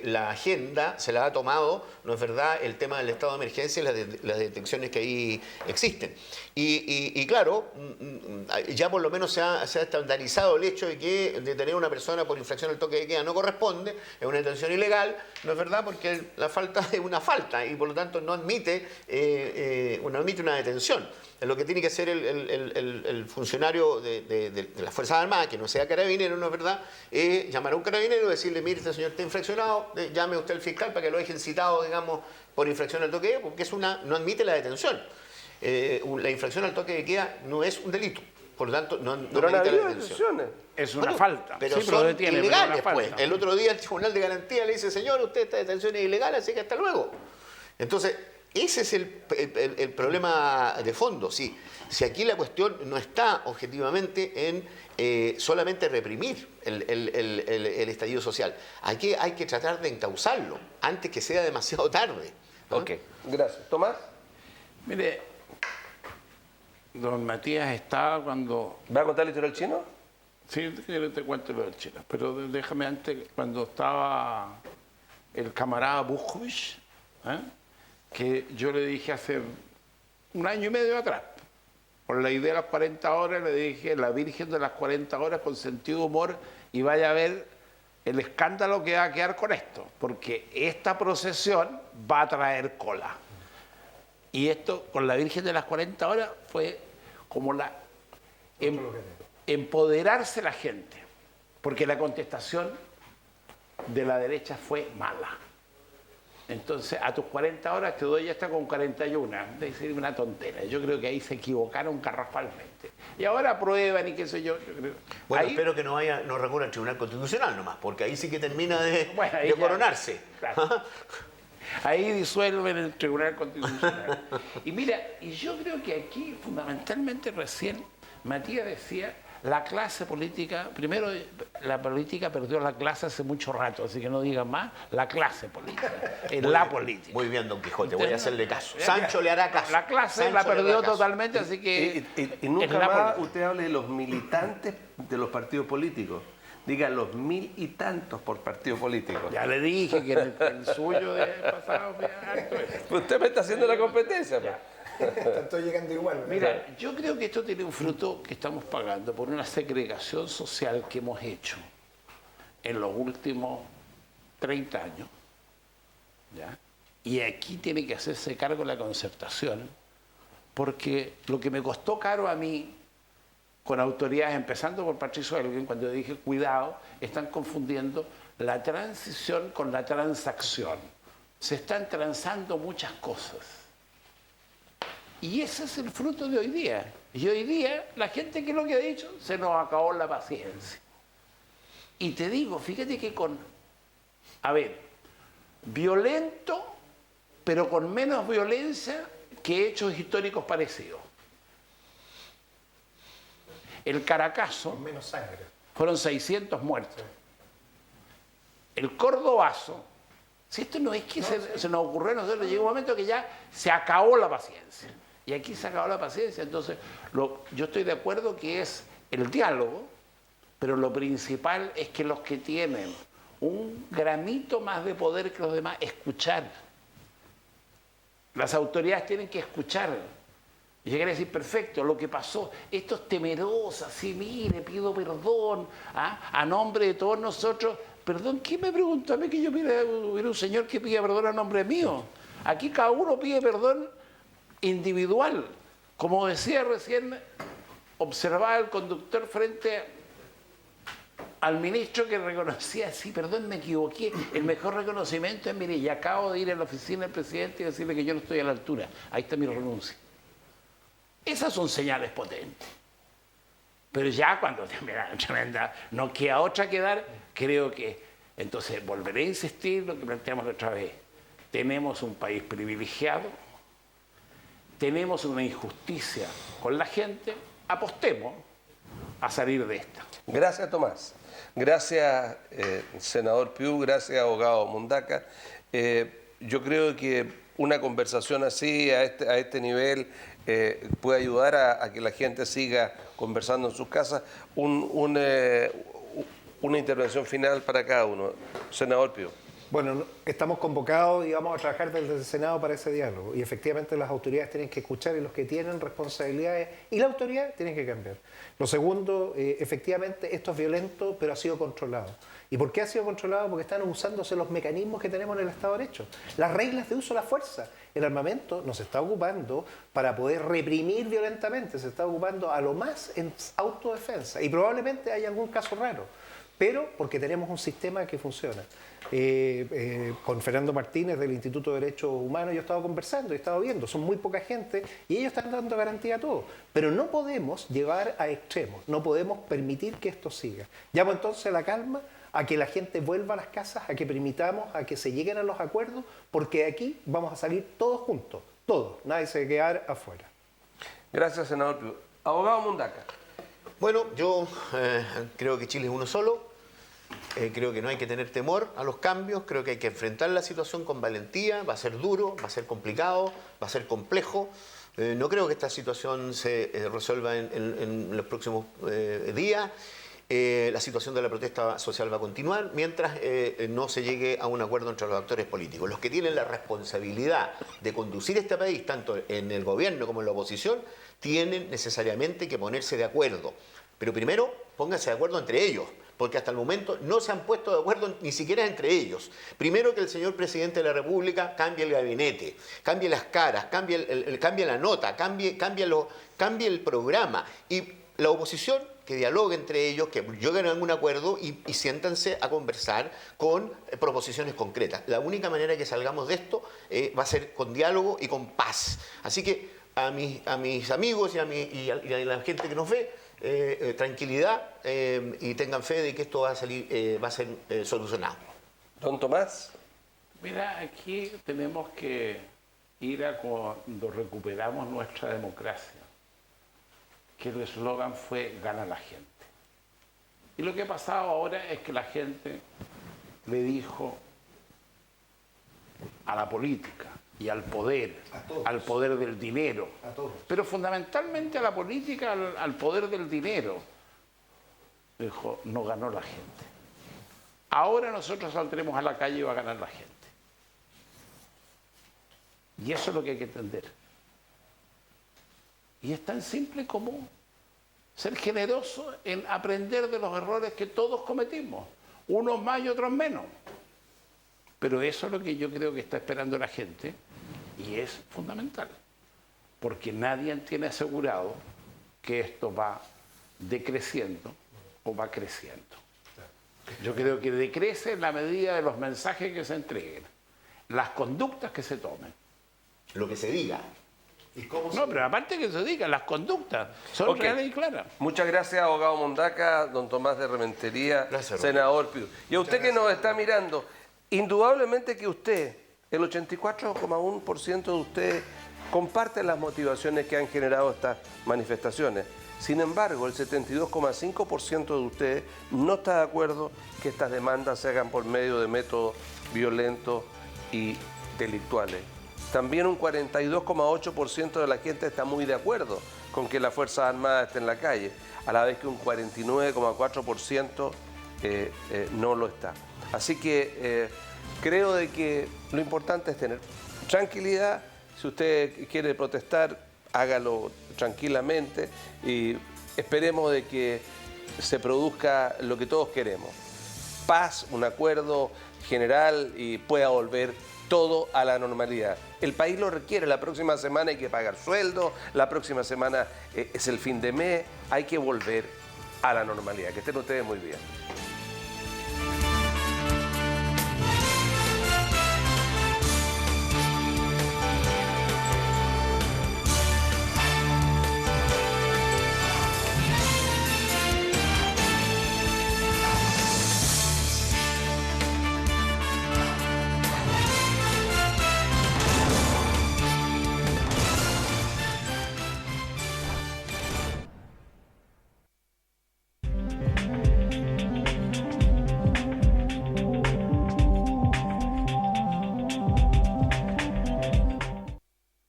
la agenda se la ha tomado, ¿no es verdad?, el tema del estado de emergencia y las detenciones que ahí existen. Y claro, ya por lo menos se ha estandarizado el hecho de que detener a una persona por infracción al toque de queda no corresponde, es una detención ilegal, ¿no es verdad?, porque la falta es una falta y por lo tanto no admite una detención. Lo que tiene que hacer el funcionario de las Fuerzas Armadas, que no sea carabinero, ¿no es verdad?, llamar a un carabinero y decirle: mire, este señor está infraccionado, llame usted al fiscal para que lo dejen citado, digamos, por infracción al toque de queda, porque no admite la detención. La infracción al toque de queda no es un delito, por lo tanto no Pero han amerita habido la detención. detenciones. Es una Bueno, falta. pero Sí, lo son detiene, pero es ilegales, una pues. falta. El otro día el Tribunal de Garantía le dice: señor, esta detención es ilegal, así que hasta luego. Entonces, ese es el problema de fondo. Si aquí la cuestión no está objetivamente en solamente reprimir el estallido social. Aquí hay que tratar de encauzarlo antes que sea demasiado tarde, ¿no? Ok, gracias. Tomás. Mire, don Matías estaba cuando... ¿Va a contar la historia del chino? Sí, te cuento lo del Chile, pero déjame antes, cuando estaba el camarada Buchwich, que yo le dije hace 1 año y medio atrás, por la idea de las 40 horas, le dije, la Virgen de las 40 horas con sentido de humor, y vaya a ver el escándalo que va a quedar con esto, porque esta procesión va a traer cola. Y esto con la Virgen de las 40 horas fue como empoderarse la gente, porque la contestación de la derecha fue mala. Entonces, a tus 40 horas te doy esta con 41. Es decir, una tontera. Yo creo que ahí se equivocaron garrafalmente. Y ahora aprueban y qué sé yo. Creo. Bueno, Ahí, espero que no recurra al Tribunal Constitucional nomás, porque ahí sí que termina de, Bueno, ahí de ya- coronarse. claro. Ahí disuelven el Tribunal Constitucional. Y mira, y yo creo que aquí, fundamentalmente, recién Matías decía, la clase política, primero, la política perdió la clase hace mucho rato, así que no digan más, la clase política, es la política. Muy bien, don Quijote, voy a hacerle caso. Ya, Sancho le hará caso. La clase Sancho la le hará perdió caso. totalmente, así que... Y nunca es la más política. usted hable de los militantes de los partidos políticos. Diga los 1000 y tantos por partido político. Ya le dije que el suyo de pasado fue harto eso. Usted me está haciendo la competencia. pues. Estoy llegando igual. Mira, yo creo que esto tiene un fruto que estamos pagando por una segregación social que hemos hecho en los últimos 30 años. ¿Ya? Y aquí tiene que hacerse cargo la concertación, porque lo que me costó caro a mí, con autoridades, empezando por Patricio Elgin, cuando yo dije, cuidado, están confundiendo la transición con la transacción. Se están transando muchas cosas. Y ese es el fruto de hoy día. Y hoy día, la gente, ¿qué es lo que ha dicho? Se nos acabó la paciencia. Y te digo, fíjate que violento, pero con menos violencia que hechos históricos parecidos. El Caracazo, Con menos sangre. fueron 600 muertos. El Cordobazo, si esto no es que se nos ocurrió a nosotros, llegó un momento que ya se acabó la paciencia. Y aquí se acabó la paciencia. Entonces, yo estoy de acuerdo que es el diálogo, pero lo principal es que los que tienen un gramito más de poder que los demás, escuchar. Las autoridades tienen que escuchar. Y llegar a decir, perfecto, lo que pasó, esto es temerosa, sí, mire, pido perdón, a nombre de todos nosotros. Perdón, ¿quién me preguntó a mí que yo hubiera un señor que pida perdón a nombre mío? Aquí cada uno pide perdón individual. Como decía recién, observaba el conductor frente al ministro que reconocía, sí, perdón, me equivoqué. El mejor reconocimiento es, mire, ya acabo de ir a la oficina del presidente y decirle que yo no estoy a la altura. Ahí está mi renuncia. Esas son señales potentes. Pero ya cuando no queda otra que dar, creo que... Entonces, volveré a insistir lo que planteamos la otra vez. Tenemos un país privilegiado, tenemos una injusticia con la gente, apostemos a salir de esta. Gracias, Tomás. Gracias, senador Piu. Gracias, abogado Mundaca. Yo creo que una conversación así, a este nivel, puede ayudar a que la gente siga conversando en sus casas. Una intervención final para cada uno. Senador Piu. Bueno, estamos convocados y vamos a trabajar desde el Senado para ese diálogo. Y efectivamente las autoridades tienen que escuchar y los que tienen responsabilidades y la autoridad tienen que cambiar. Lo segundo, efectivamente esto es violento, pero ha sido controlado. ¿Y por qué ha sido controlado? Porque están usándose los mecanismos que tenemos en el Estado de Derecho. Las reglas de uso de la fuerza. El armamento no se está ocupando para poder reprimir violentamente, se está ocupando a lo más en autodefensa. Y probablemente haya algún caso raro, pero porque tenemos un sistema que funciona. Con Fernando Martínez del Instituto de Derechos Humanos yo he estado conversando, he estado viendo, son muy poca gente y ellos están dando garantía a todo. Pero no podemos llevar a extremos, no podemos permitir que esto siga. Llamo entonces a la calma, a que la gente vuelva a las casas, a que permitamos, a que se lleguen a los acuerdos, porque aquí vamos a salir todos juntos, todos, nadie se va a quedar afuera. Gracias, senador Piu. Abogado Mundaca. Bueno, yo creo que Chile es uno solo. Creo que no hay que tener temor a los cambios, creo que hay que enfrentar la situación con valentía, va a ser duro, va a ser complicado, va a ser complejo. No creo que esta situación se resuelva en los próximos días. La situación de la protesta social va a continuar mientras no se llegue a un acuerdo entre los actores políticos. Los que tienen la responsabilidad de conducir este país, tanto en el gobierno como en la oposición, tienen necesariamente que ponerse de acuerdo. Pero primero, pónganse de acuerdo entre ellos, porque hasta el momento no se han puesto de acuerdo ni siquiera entre ellos. Primero que el señor presidente de la República cambie el gabinete, cambie las caras, cambie la nota, cambie el programa. Y la oposición que dialogue entre ellos, que lleguen a algún acuerdo y siéntanse a conversar con proposiciones concretas. La única manera que salgamos de esto va a ser con diálogo y con paz. Así que a mis amigos y a la gente que nos ve, tranquilidad y tengan fe de que esto va a ser solucionado. Don Tomás. Mira, aquí tenemos que ir a cuando recuperamos nuestra democracia, que el eslogan fue "gana la gente". Y lo que ha pasado ahora es que la gente le dijo a la política y al poder del dinero, pero fundamentalmente a la política, al poder del dinero, dijo: no ganó la gente. Ahora nosotros saldremos a la calle y va a ganar la gente. Y eso es lo que hay que entender. Y es tan simple como ser generoso en aprender de los errores que todos cometimos, unos más y otros menos. Pero eso es lo que yo creo que está esperando la gente y es fundamental, porque nadie tiene asegurado que esto va decreciendo o va creciendo. Yo creo que decrece en la medida de los mensajes que se entreguen, las conductas que se tomen. Lo que se diga. No, pero aparte que se digan, las conductas son reales y claras. Muchas gracias, abogado Mondaca, don Tomás de Rementería, Gracias, senador Piu. Y a usted que nos está mirando, indudablemente que usted, el 84,1% de ustedes, comparte las motivaciones que han generado estas manifestaciones. Sin embargo, el 72,5% de ustedes no está de acuerdo que estas demandas se hagan por medio de métodos violentos y delictuales. También un 42,8% de la gente está muy de acuerdo con que las Fuerzas Armadas estén en la calle, a la vez que un 49,4% no lo está. Así que creo de que lo importante es tener tranquilidad. Si usted quiere protestar, hágalo tranquilamente y esperemos de que se produzca lo que todos queremos. Paz, un acuerdo general y pueda volver todo a la normalidad. El país lo requiere. La próxima semana hay que pagar sueldo, la próxima semana es el fin de mes, hay que volver a la normalidad. Que estén ustedes muy bien.